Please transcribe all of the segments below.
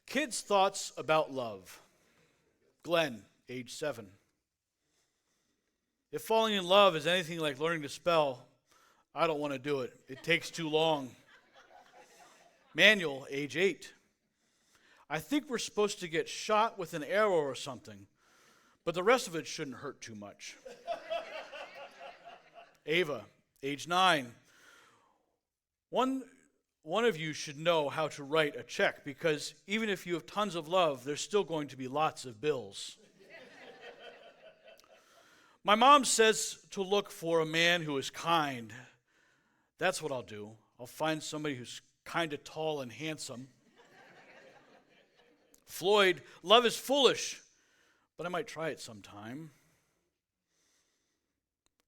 Kids' thoughts about love. Glenn, age 7. If falling in love is anything like learning to spell, I don't want to do it. It takes too long. Manuel, age 8. I think we're supposed to get shot with an arrow or something, but the rest of it shouldn't hurt too much. Ava, age 9. One of you should know how to write a check, because even if you have tons of love, there's still going to be lots of bills. My mom says to look for a man who is kind. That's what I'll do. I'll find somebody who's kind of tall and handsome. Floyd, love is foolish, but I might try it sometime.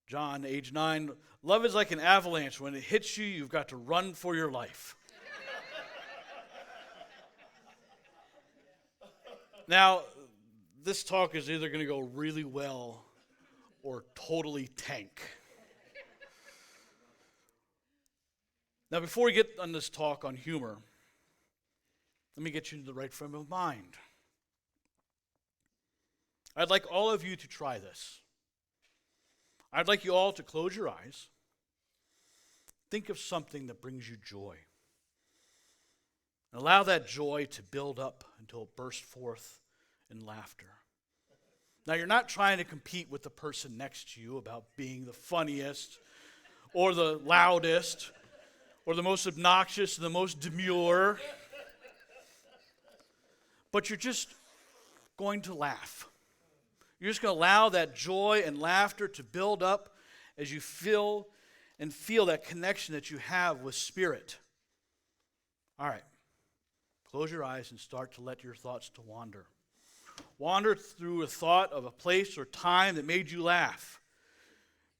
John, age 9, love is like an avalanche. When it hits you, you've got to run for your life. Now, this talk is either going to go really well or totally tank. Now, before we get on this talk on humor, let me get you into the right frame of mind. I'd like all of you to try this. I'd like you all to close your eyes. Think of something that brings you joy. And allow that joy to build up until it bursts forth in laughter. Now, you're not trying to compete with the person next to you about being the funniest or the loudest or the most obnoxious or the most demure. But you're just going to laugh. You're just going to allow that joy and laughter to build up as you feel that connection that you have with Spirit. All right. Close your eyes and start to let your thoughts to wander. Wander through a thought of a place or time that made you laugh.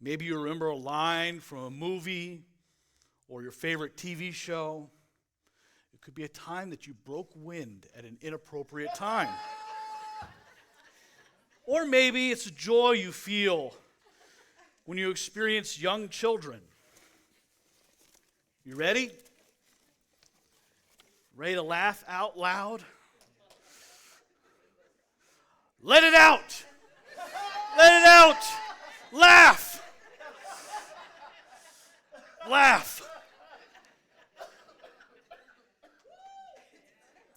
Maybe you remember a line from a movie or your favorite TV show. It could be a time that you broke wind at an inappropriate time. Or maybe it's a joy you feel when you experience young children. You ready? Ready to laugh out loud? Let it out! Let it out! Laugh! Laugh!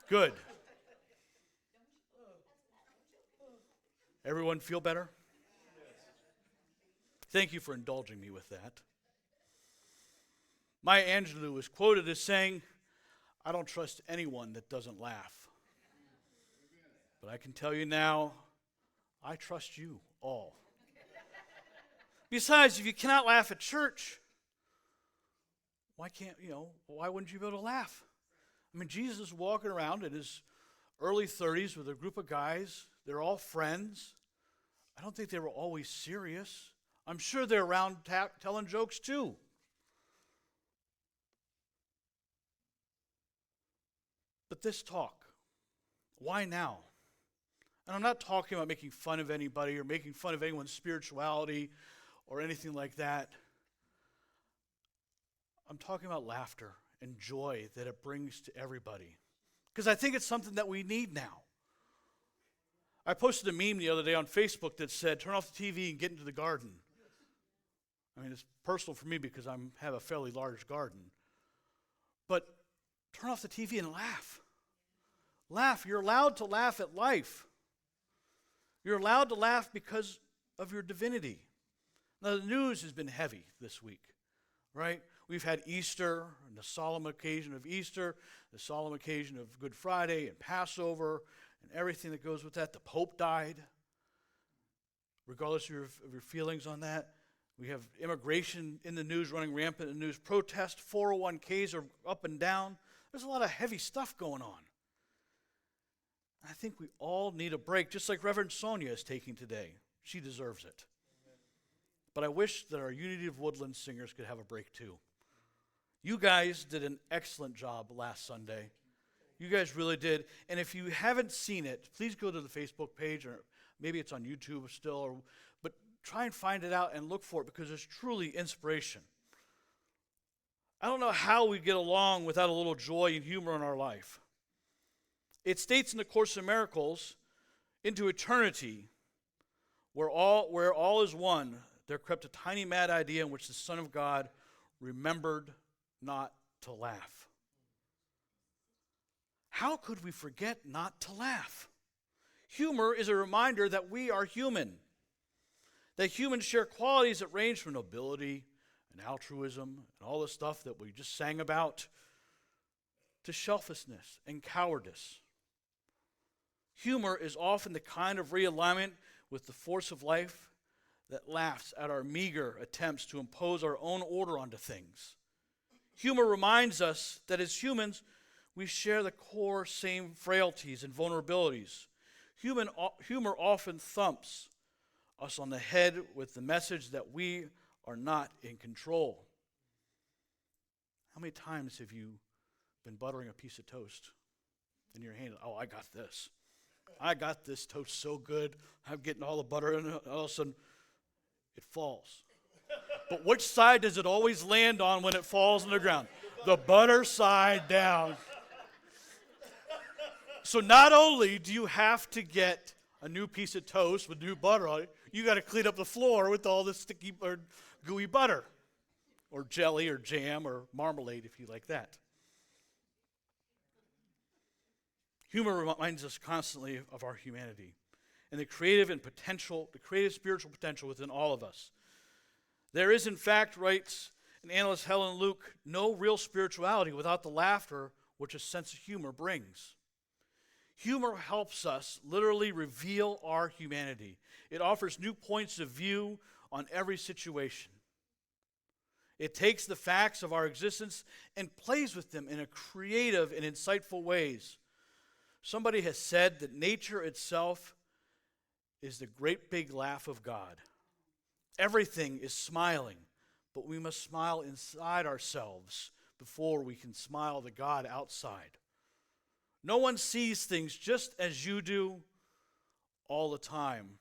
Good. Everyone feel better? Thank you for indulging me with that. Maya Angelou is quoted as saying, I don't trust anyone that doesn't laugh. But I can tell you now, I trust you all. Besides, if you cannot laugh at church, why wouldn't you be able to laugh? I mean, Jesus is walking around in his early 30s with a group of guys. They're all friends. I don't think they were always serious. I'm sure they're around telling jokes too. But this talk, why now? And I'm not talking about making fun of anybody or making fun of anyone's spirituality or anything like that. I'm talking about laughter and joy that it brings to everybody. Because I think it's something that we need now. I posted a meme the other day on Facebook that said, turn off the TV and get into the garden. I mean, it's personal for me because I have a fairly large garden. But turn off the TV and laugh. Laugh. You're allowed to laugh at life. You're allowed to laugh because of your divinity. Now, the news has been heavy this week, right? We've had Easter, and the solemn occasion of Easter, the solemn occasion of Good Friday and Passover, and everything that goes with that. The Pope died. Regardless of your feelings on that, we have immigration in the news, running rampant in the news. Protest, 401ks are up and down. There's a lot of heavy stuff going on. I think we all need a break, just like Reverend Sonia is taking today. She deserves it. But I wish that our Unity of Woodland singers could have a break too. You guys did an excellent job last Sunday. You guys really did. And if you haven't seen it, please go to the Facebook page, or maybe it's on YouTube still, but try and find it out and look for it because it's truly inspiration. I don't know how we get along without a little joy and humor in our life. It states in the Course of Miracles, into eternity, where all is one, there crept a tiny mad idea in which the Son of God remembered not to laugh. How could we forget not to laugh? Humor is a reminder that we are human, that humans share qualities that range from nobility and altruism and all the stuff that we just sang about to selfishness and cowardice. Humor is often the kind of realignment with the force of life that laughs at our meager attempts to impose our own order onto things. Humor reminds us that as humans, we share the core same frailties and vulnerabilities. Humor often thumps us on the head with the message that we are not in control. How many times have you been buttering a piece of toast in your hand? Oh, I got this. I got this toast so good. I'm getting all the butter in it. All of a sudden, it falls. But which side does it always land on when it falls on the ground? The butter side down. So not only do you have to get a new piece of toast with new butter on it, you got to clean up the floor with all this sticky or gooey butter, or jelly or jam or marmalade if you like that. Humor reminds us constantly of our humanity and the creative spiritual potential within all of us. There is, in fact, writes an analyst Helen Luke, no real spirituality without the laughter which a sense of humor brings. Humor helps us literally reveal our humanity. It offers new points of view on every situation. It takes the facts of our existence and plays with them in a creative and insightful ways. Somebody has said that nature itself is the great big laugh of God. Everything is smiling, but we must smile inside ourselves before we can smile to God outside. No one sees things just as you do all the time.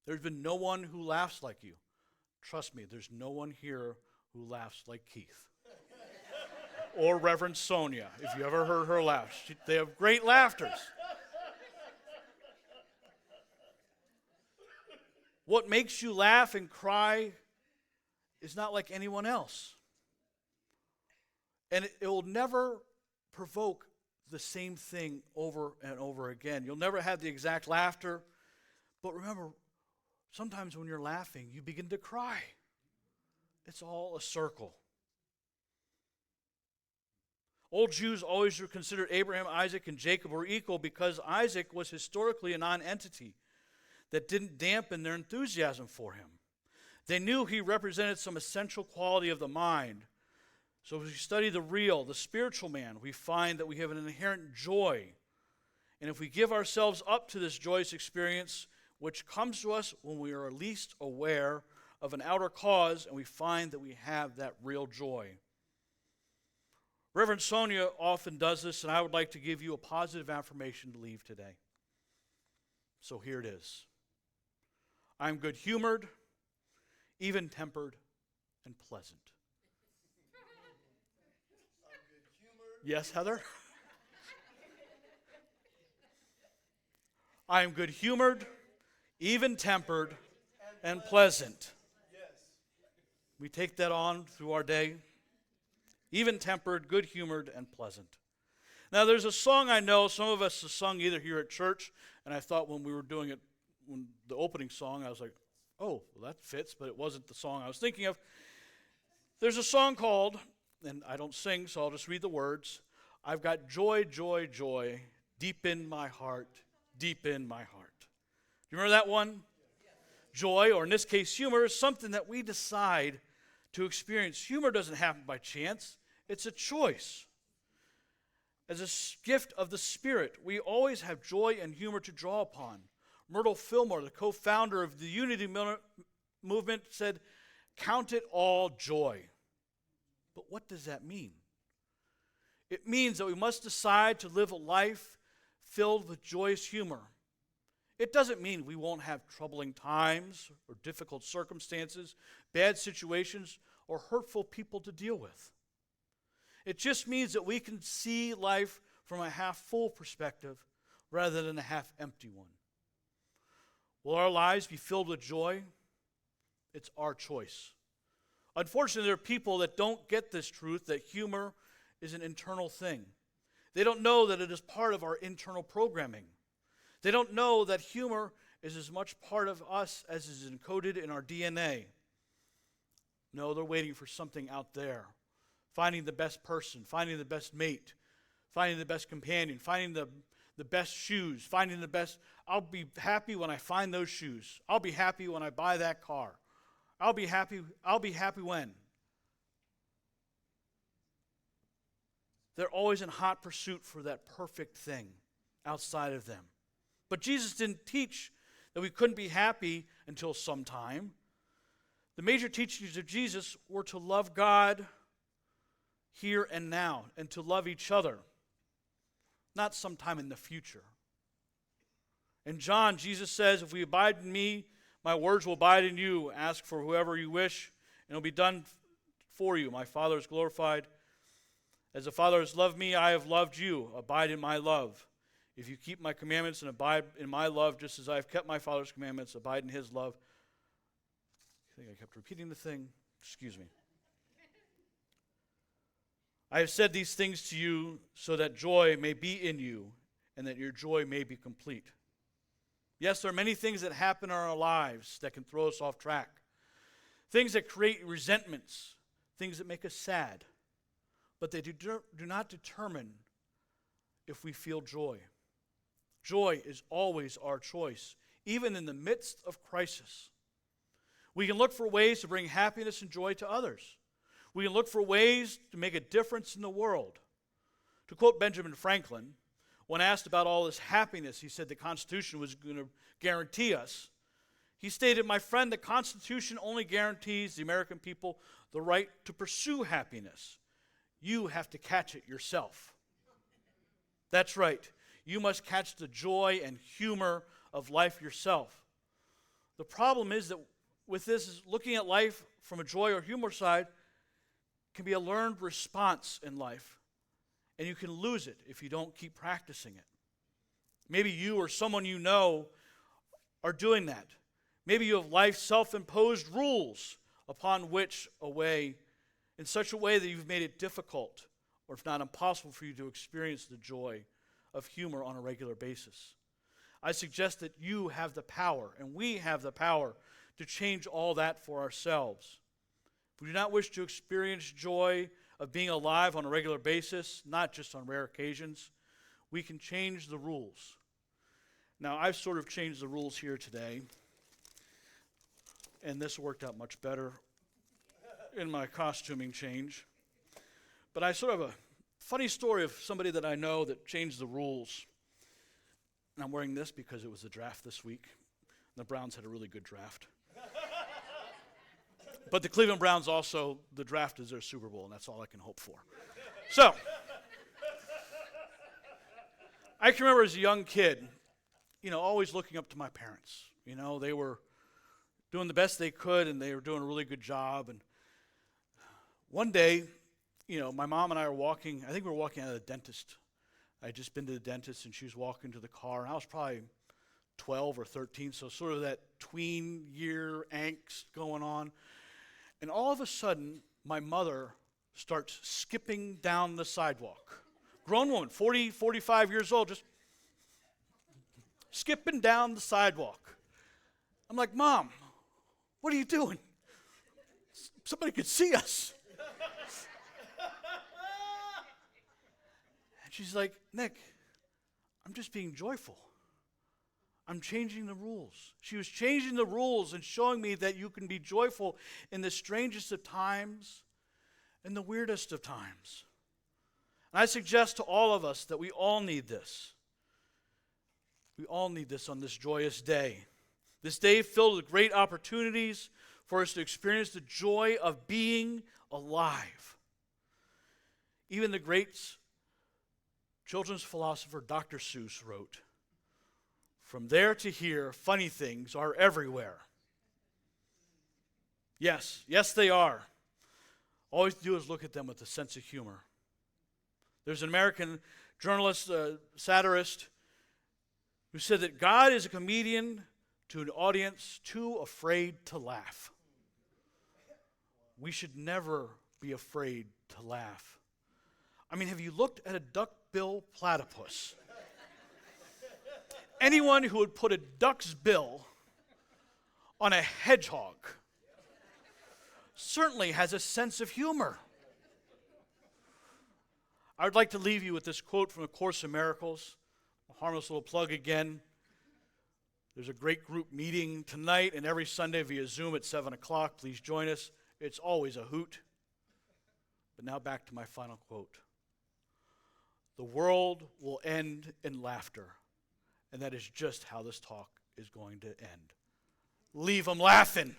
There's been no one who laughs like you. Trust me, there's no one here who laughs like Keith. Or Reverend Sonia, if you ever heard her laugh. They have great laughters. What makes you laugh and cry is not like anyone else. And it will never provoke the same thing over and over again. You'll never have the exact laughter. But remember, sometimes when you're laughing, you begin to cry. It's all a circle. Old Jews always considered Abraham, Isaac, and Jacob were equal because Isaac was historically a non-entity that didn't dampen their enthusiasm for him. They knew he represented some essential quality of the mind. So as we study the real, the spiritual man, we find that we have an inherent joy. And if we give ourselves up to this joyous experience, which comes to us when we are least aware of an outer cause, and we find that we have that real joy. Reverend Sonia often does this, and I would like to give you a positive affirmation to leave today. So here it is. I'm good-humored, even-tempered, and pleasant. Yes, Heather? I am good-humored, even-tempered, and pleasant. We take that on through our day. Even-tempered, good-humored, and pleasant. Now, there's a song I know some of us have sung either here at church, and I thought when we were doing it, when the opening song, I was like, oh, well, that fits, but it wasn't the song I was thinking of. There's a song called, and I don't sing, so I'll just read the words. I've got joy, joy, joy, deep in my heart, deep in my heart. Do you remember that one? Joy, or in this case, humor, is something that we decide to experience. Humor doesn't happen by chance. It's a choice. As a gift of the Spirit, we always have joy and humor to draw upon. Myrtle Fillmore, the co-founder of the Unity Movement, said, "Count it all joy." But what does that mean? It means that we must decide to live a life filled with joyous humor. It doesn't mean we won't have troubling times or difficult circumstances, bad situations, or hurtful people to deal with. It just means that we can see life from a half-full perspective rather than a half-empty one. Will our lives be filled with joy? It's our choice. Unfortunately, there are people that don't get this truth that humor is an internal thing. They don't know that it is part of our internal programming. They don't know that humor is as much part of us as is encoded in our DNA. No, they're waiting for something out there. Finding the best person, finding the best mate, finding the best companion, finding the best shoes, finding the best. I'll be happy when I find those shoes. I'll be happy when I buy that car. I'll be happy when. They're always in hot pursuit for that perfect thing outside of them. But Jesus didn't teach that we couldn't be happy until sometime. The major teachings of Jesus were to love God here and now, and to love each other, not sometime in the future. In John, Jesus says, if we abide in me, my words will abide in you. Ask for whoever you wish, and it will be done for you. My Father is glorified. As the Father has loved me, I have loved you. Abide in my love. If you keep my commandments and abide in my love, just as I have kept my Father's commandments, abide in his love. I think I kept repeating the thing. Excuse me. I have said these things to you so that joy may be in you and that your joy may be complete. Yes, there are many things that happen in our lives that can throw us off track. Things that create resentments, things that make us sad. But they do not determine if we feel joy. Joy is always our choice, even in the midst of crisis. We can look for ways to bring happiness and joy to others. We can look for ways to make a difference in the world. To quote Benjamin Franklin, when asked about all this happiness, he said the Constitution was going to guarantee us. He stated, my friend, the Constitution only guarantees the American people the right to pursue happiness. You have to catch it yourself. That's right. You must catch the joy and humor of life yourself. The problem is that with this, is looking at life from a joy or humor side can be a learned response in life, and you can lose it if you don't keep practicing it. Maybe you or someone you know are doing that. Maybe you have life's self-imposed rules upon which in such a way that you've made it difficult, or if not impossible, for you to experience the joy of humor on a regular basis. I suggest that you have the power, and we have the power, to change all that for ourselves. If we do not wish to experience joy of being alive on a regular basis, not just on rare occasions, we can change the rules. Now, I've sort of changed the rules here today, and this worked out much better in my costuming change. But I sort of have a funny story of somebody that I know that changed the rules. And I'm wearing this because it was the draft this week. The Browns had a really good draft. But the Cleveland Browns also, the draft is their Super Bowl, and that's all I can hope for. So, I can remember as a young kid, always looking up to my parents. They were doing the best they could, and they were doing a really good job. And one day, my mom and I were walking, I think we were walking out of the dentist. I had just been to the dentist, and she was walking to the car, and I was probably 12 or 13, so sort of that tween year angst going on. And all of a sudden, my mother starts skipping down the sidewalk. Grown woman, 40, 45 years old, just skipping down the sidewalk. I'm like, Mom, what are you doing? Somebody could see us. And she's like, Nick, I'm just being joyful. I'm changing the rules. She was changing the rules and showing me that you can be joyful in the strangest of times and the weirdest of times. And I suggest to all of us that we all need this. We all need this on this joyous day. This day filled with great opportunities for us to experience the joy of being alive. Even the great children's philosopher Dr. Seuss wrote, From there to here, funny things are everywhere. Yes, they are. All we do is look at them with a sense of humor. There's an American journalist, satirist, who said that God is a comedian to an audience too afraid to laugh. We should never be afraid to laugh. I mean, have you looked at a duck-bill platypus? Anyone who would put a duck's bill on a hedgehog certainly has a sense of humor. I would like to leave you with this quote from A Course in Miracles. A harmless little plug again. There's a great group meeting tonight and every Sunday via Zoom at 7 o'clock. Please join us. It's always a hoot. But now back to my final quote. The world will end in laughter. And that is just how this talk is going to end. Leave them laughing.